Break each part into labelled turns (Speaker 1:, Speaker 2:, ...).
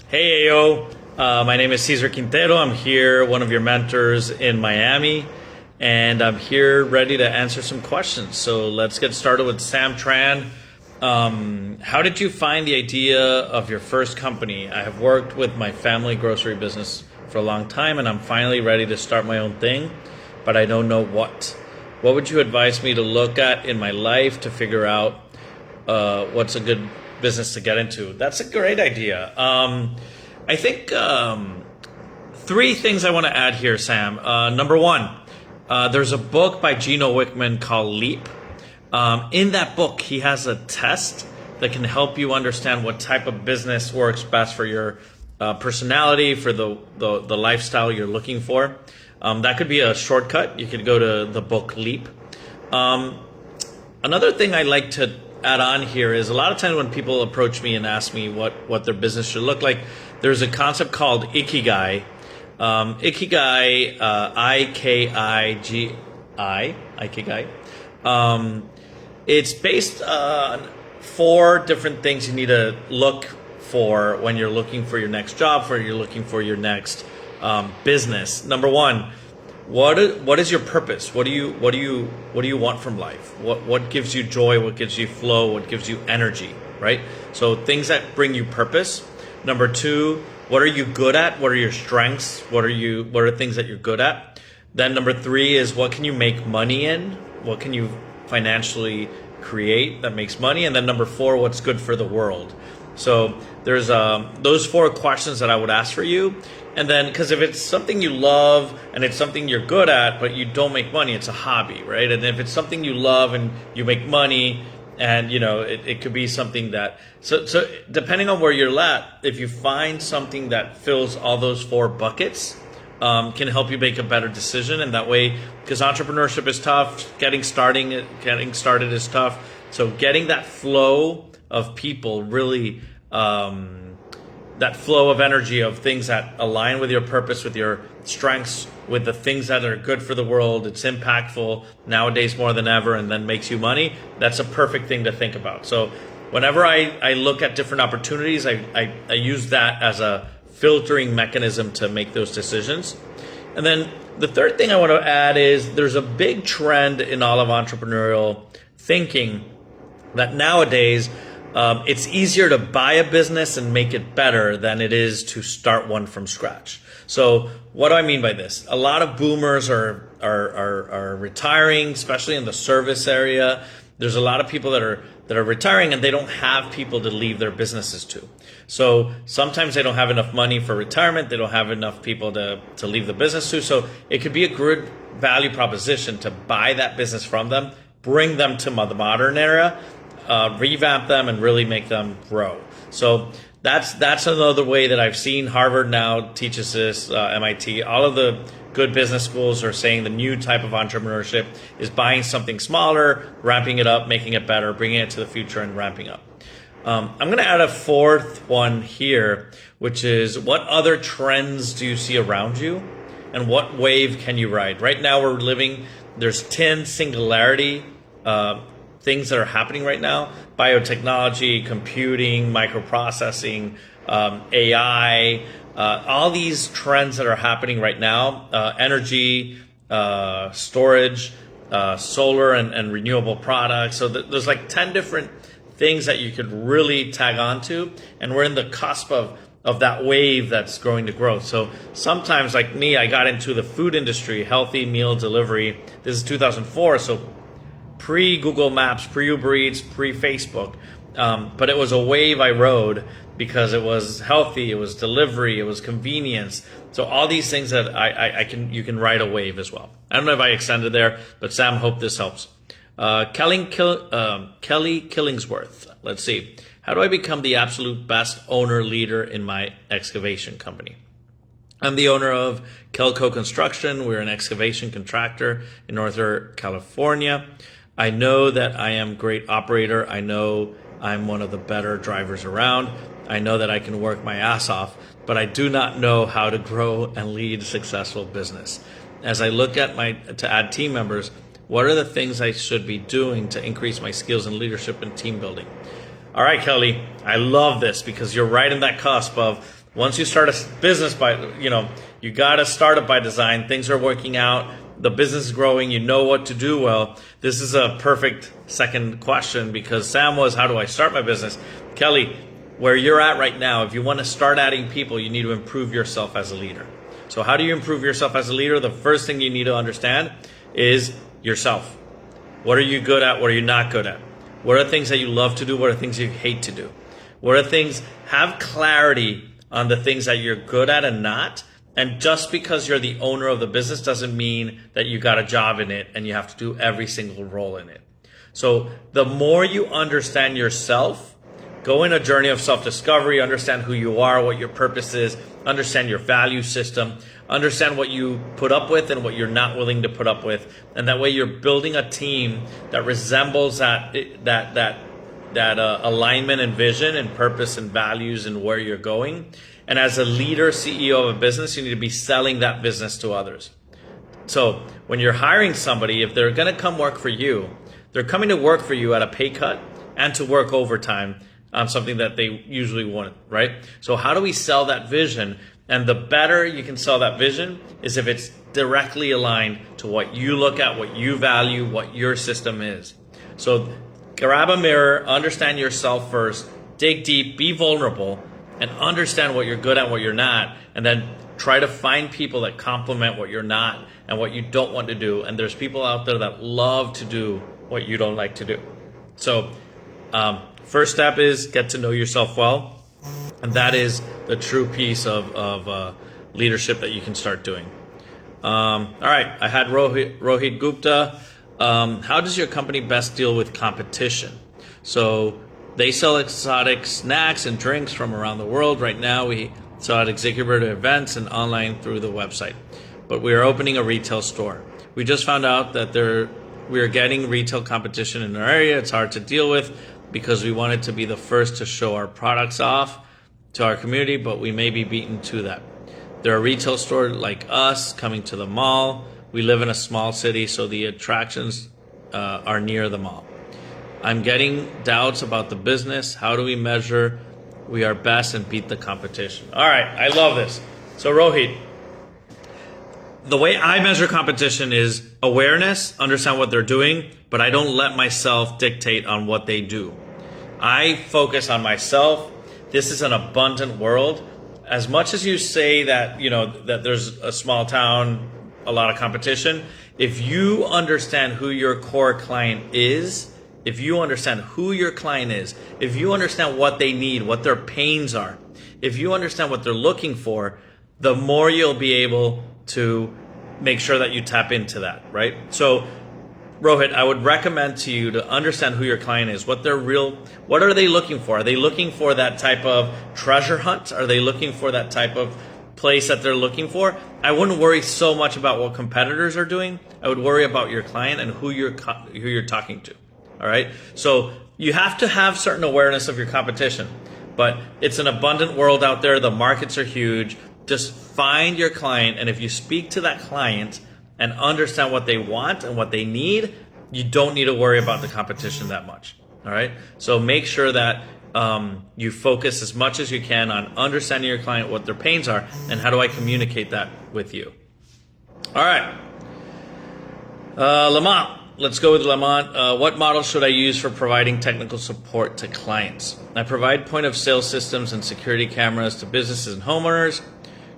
Speaker 1: Hey, Ayo. My name is Cesar Quintero. I'm here, one of your mentors in Miami, and I'm here ready to answer some questions. So let's get started with Sam Tran. How did you find the idea of your first company? I have worked with my family grocery business for a long time, and I'm finally ready to start my own thing, but I don't know what. What would you advise me to look at in my life to figure out what's a good business to get into? That's a great idea. I think three things I want to add here, Sam. Number one, there's a book by Gino Wickman called Leap. In that book, he has a test that can help you understand what type of business works best for your personality, for the lifestyle you're looking for. That could be a shortcut. You could go to the book Leap. Another thing I like to add on here is a lot of times when people approach me and ask me what their business should look like, there's a concept called Ikigai. Ikigai, I-K-I-G-I, Ikigai. It's based on 4 different things you need to look for when you're looking for your next job, when you're looking for your next business. Number one, what is your purpose? What do you want from life? What gives you joy? What gives you flow? What gives you energy? Right? So things that bring you purpose. Number 2, what are you good at? What are your strengths? What are things that you're good at? Then number 3 is what can you make money in? What can you financially create that makes money? And then number 4, what's good for the world? So there's those 4 questions that I would ask for you. And then, because if it's something you love and it's something you're good at, but you don't make money, it's a hobby, right? And if it's something you love and you make money, and it could be something that, so depending on where you're at, if you find something that fills all those 4 buckets, can help you make a better decision. And that way, because entrepreneurship is tough, getting started is tough. So getting that flow of people really, that flow of energy of things that align with your purpose, with your strengths, with the things that are good for the world, it's impactful nowadays more than ever, and then makes you money, that's a perfect thing to think about. So whenever I look at different opportunities, I use that as a filtering mechanism to make those decisions. And then the third thing I want to add is there's a big trend in all of entrepreneurial thinking that nowadays it's easier to buy a business and make it better than it is to start one from scratch. So what do I mean by this? A lot of boomers are retiring, especially in the service area. There's a lot of people that are retiring and they don't have people to leave their businesses to. So sometimes they don't have enough money for retirement. They don't have enough people to leave the business to. So it could be a good value proposition to buy that business from them, bring them to the modern era, revamp them, and really make them grow. So that's another way that I've seen. Harvard now teaches this, MIT, all of the good business schools are saying the new type of entrepreneurship is buying something smaller, ramping it up, making it better, bringing it to the future, and ramping up. I'm going to add a 4th one here, which is what other trends do you see around you, and what wave can you ride? Right now there's 10 singularity things that are happening right now: biotechnology, computing, microprocessing, AI, all these trends that are happening right now, energy, storage, solar and renewable products. So there's like 10 different things that you could really tag onto, and we're in the cusp of that wave that's going to grow. So sometimes, like me, I got into the food industry, healthy meal delivery. This is 2004, so pre-Google Maps, pre-Uber Eats, pre-Facebook. But it was a wave I rode because it was healthy, it was delivery, it was convenience. So all these things that you can ride a wave as well. I don't know if I extended there, but Sam, hope this helps. Kelly Killingsworth, let's see. How do I become the absolute best owner leader in my excavation company? I'm the owner of Kelco Construction. We're an excavation contractor in Northern California. I know that I am a great operator. I know I'm one of the better drivers around. I know that I can work my ass off, but I do not know how to grow and lead a successful business. As I look at to add team members, what are the things I should be doing to increase my skills in leadership and team building? All right, Kelly, I love this because you're right in that cusp of Once you start a business you got to start it by design. Things are working out. The business is growing. You know what to do well. This is a perfect second question, because Sam was, how do I start my business? Kelly, where you're at right now, if you want to start adding people, you need to improve yourself as a leader. So how do you improve yourself as a leader? The first thing you need to understand is yourself. What are you good at? What are you not good at? What are things that you love to do? What are things you hate to do? What are things, have clarity on the things that you're good at and not. And just because you're the owner of the business doesn't mean that you got a job in it and you have to do every single role in it. So the more you understand yourself, go in a journey of self-discovery, understand who you are, what your purpose is, understand your value system, understand what you put up with and what you're not willing to put up with. And that way you're building a team that resembles that alignment and vision and purpose and values and where you're going. And as a leader, CEO of a business, you need to be selling that business to others. So when you're hiring somebody, if they're going to come work for you, they're coming to work for you at a pay cut and to work overtime on something that they usually want, right? So how do we sell that vision? And the better you can sell that vision is if it's directly aligned to what you look at, what you value, what your system is. So grab a mirror, understand yourself first, dig deep, be vulnerable, and understand what you're good at, what you're not, and then try to find people that complement what you're not and what you don't want to do. And there's people out there that love to do what you don't like to do. So first step is get to know yourself well. And that is the true piece of leadership that you can start doing. All right, I had Rohit Gupta. How does your company best deal with competition? So they sell exotic snacks and drinks from around the world. Right now, we sell at executive events and online through the website. But we are opening a retail store. We just found out that we are getting retail competition in our area. It's hard to deal with because we wanted to be the first to show our products off to our community, but we may be beaten to that. There are retail stores like us coming to the mall. We live in a small city, so the attractions are near the mall. I'm getting doubts about the business. How do we measure we are best and beat the competition? All right, I love this. So Rohit, the way I measure competition is awareness, understand what they're doing, but I don't let myself dictate on what they do. I focus on myself. This is an abundant world. As much as you say that, that there's a small town, a lot of competition, if you understand who your core client is, if you understand who your client is, if you understand what they need, what their pains are, if you understand what they're looking for, the more you'll be able to make sure that you tap into that, right? So Rohit, I would recommend to you to understand who your client is, what are they looking for? Are they looking for that type of treasure hunt? Are they looking for that type of place that they're looking for? I wouldn't worry so much about what competitors are doing. I would worry about your client and who you're talking to. All right. So you have to have certain awareness of your competition, but it's an abundant world out there. The markets are huge. Just find your client. And if you speak to that client and understand what they want and what they need, you don't need to worry about the competition that much. All right. So make sure that you focus as much as you can on understanding your client, what their pains are, and how do I communicate that with you. All right. Lamont. Let's go with Lamont. What model should I use for providing technical support to clients? I provide point of sale systems and security cameras to businesses and homeowners.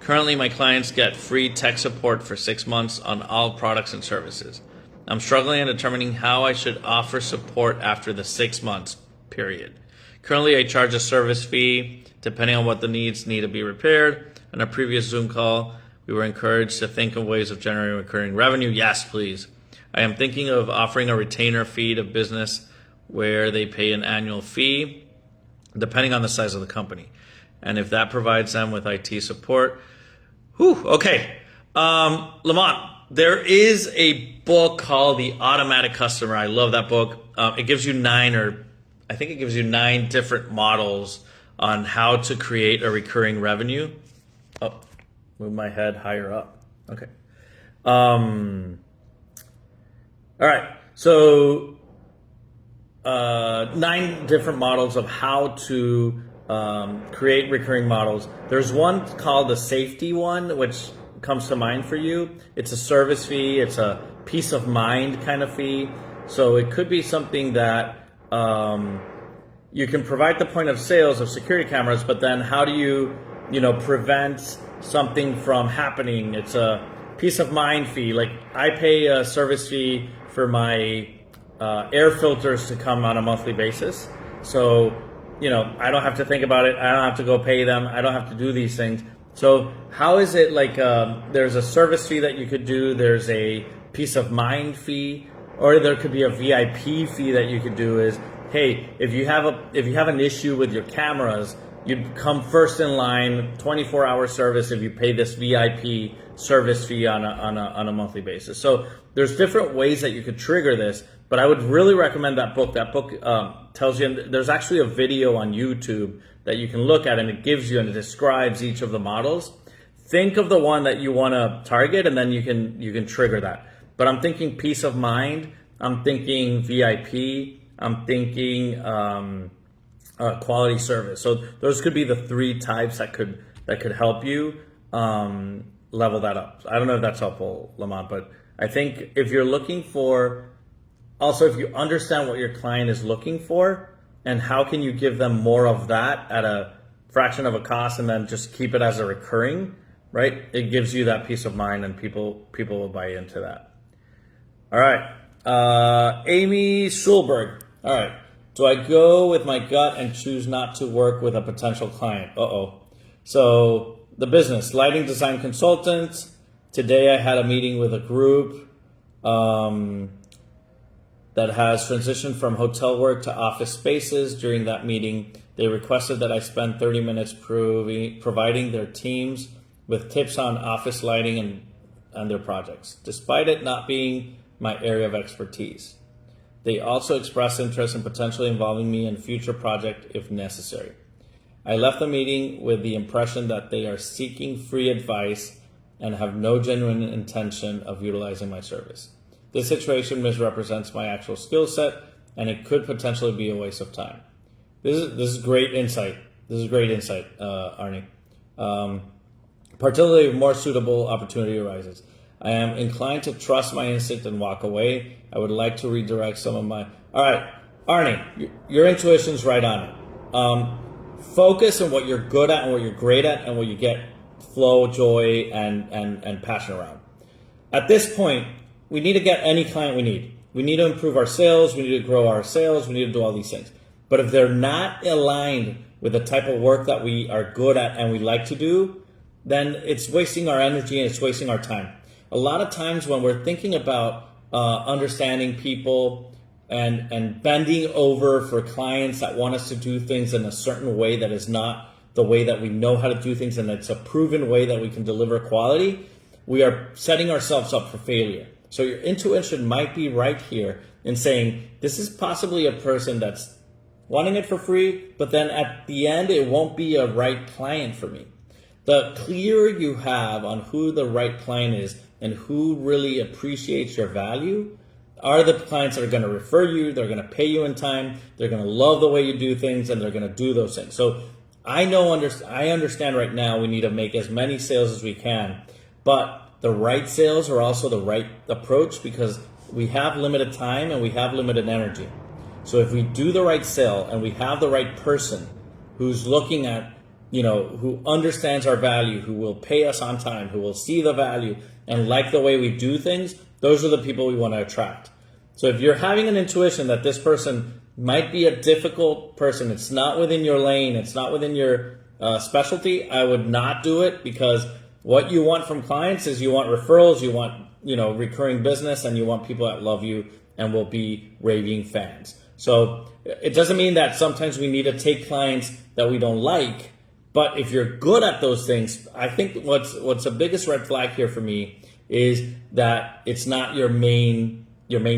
Speaker 1: Currently, my clients get free tech support for 6 months on all products and services. I'm struggling in determining how I should offer support after the 6 months period. Currently, I charge a service fee depending on what the needs need to be repaired. In a previous Zoom call, we were encouraged to think of ways of generating recurring revenue. Yes, please. I am thinking of offering a retainer fee to business where they pay an annual fee depending on the size of the company. And if that provides them with IT support. Okay. Lamont, there is a book called The Automatic Customer. I love that book. It gives you 9 different models on how to create a recurring revenue. Oh, move my head higher up. Okay. All right, so 9 different models of how to create recurring models. There's one called the safety one, which comes to mind for you. It's a service fee. It's a peace of mind kind of fee. So it could be something that you can provide the point of sales of security cameras, but then how do you prevent something from happening? It's a peace of mind fee. Like I pay a service fee for my air filters to come on a monthly basis. So, I don't have to think about it. I don't have to go pay them. I don't have to do these things. So how is it like there's a service fee that you could do, there's a peace of mind fee, or there could be a VIP fee that you could do is, hey, if you have an issue with your cameras, you'd come first in line, 24-hour service if you pay this VIP service fee on a monthly basis. So there's different ways that you could trigger this, but I would really recommend that book. That book tells you, and there's actually a video on YouTube that you can look at, and it gives you and it describes each of the models. Think of the one that you want to target, and then you can trigger that. But I'm thinking peace of mind. I'm thinking VIP. I'm thinking quality service. So those could be the three types that could help you level that up. I don't know if that's helpful, Lamont, but I think if you're looking for, also if you understand what your client is looking for and how can you give them more of that at a fraction of a cost and then just keep it as a recurring, right? It gives you that peace of mind and people will buy into that. All right. Amy Schulberg. All right. Do I go with my gut and choose not to work with a potential client? So the business, lighting design consultant. Today I had a meeting with a group that has transitioned from hotel work to office spaces. During that meeting, they requested that I spend 30 minutes providing their teams with tips on office lighting and their projects, despite it not being my area of expertise. They also expressed interest in potentially involving me in a future project if necessary. I left the meeting with the impression that they are seeking free advice and have no genuine intention of utilizing my service. This situation misrepresents my actual skill set, and it could potentially be a waste of time. This is great insight. Arnie. Particularly if more suitable opportunity arises. I am inclined to trust my instinct and walk away. I would like to redirect some of my... All right, Arnie, your intuition's right on it. Focus on what you're good at and what you're great at and what you get flow, joy, and passion around. At this point, we need to get any client we need. We need to improve our sales. We need to grow our sales. We need to do all these things. But if they're not aligned with the type of work that we are good at and we like to do, then it's wasting our energy and it's wasting our time. A lot of times when we're thinking about understanding people and bending over for clients that want us to do things in a certain way that is not the way that we know how to do things and it's a proven way that we can deliver quality, we are setting ourselves up for failure. So your intuition might be right here in saying, this is possibly a person that's wanting it for free, but then at the end, it won't be a right client for me. The clearer you have on who the right client is and who really appreciates your value are the clients that are going to refer you, they're going to pay you in time, they're going to love the way you do things, and they're going to do those things. So I understand right now we need to make as many sales as we can, but the right sales are also the right approach because we have limited time and we have limited energy. So if we do the right sale and we have the right person who's looking at, who understands our value, who will pay us on time, who will see the value and like the way we do things, those are the people we want to attract. So if you're having an intuition that this person might be a difficult person, it's not within your lane, it's not within your specialty, I would not do it because what you want from clients is you want referrals, you want, recurring business, and you want people that love you and will be raving fans. So it doesn't mean that sometimes we need to take clients that we don't like, but if you're good at those things, I think what's the biggest red flag here for me is that it's not your main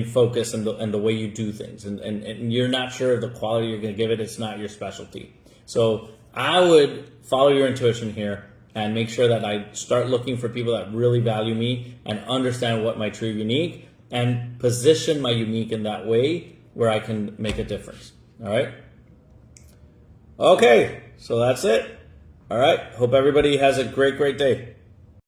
Speaker 1: focus and the way you do things, and you're not sure of the quality you're going to give it. It's not your specialty. So I would follow your intuition here and make sure that I start looking for people that really value me and understand what my true unique and position my unique in that way where I can make a difference. All right. Okay. So that's it. All right. Hope everybody has a great day.